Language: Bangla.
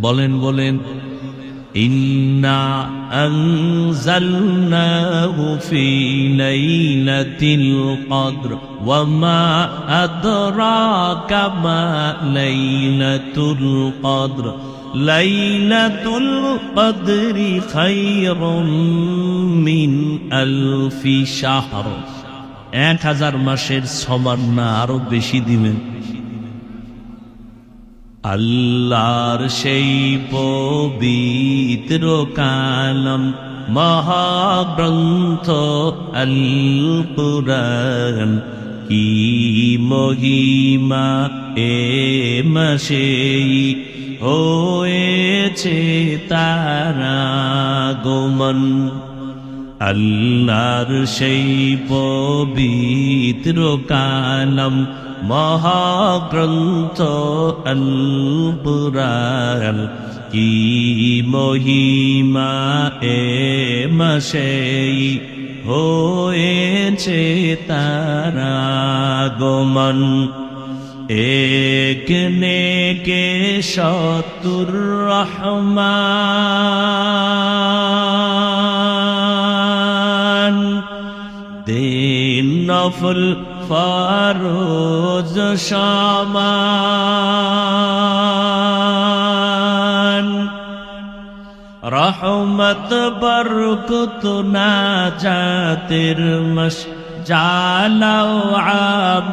বলেন বলেন ইন্না আনজালনাহু ফি লাইলাতিল কদর ওয়া মা আদরাকা মা লাইলাতুল কদর লাইলাতুল কদরি খায়রুম মিন আলফি শাহর। 1000 মাসের সমান না আরো বেশি দিবেন। আল্লাহর সেই পবিত্র কালাম মহাগ্রন্থ আল কুরআন, কি মহিমা এ মাসেই হয়েছে তার আগমন। আল্লাহর সেই পবিত্র কালাম মহাগ্রন্থ আল কুরআন, কি মহিমা এ মাসেই হয়েছে তার আগমন। এক নেকে 70 রহমান, দিন নফল ফরজ সমান। রহমত বরকত নাজাতের মাস জালাও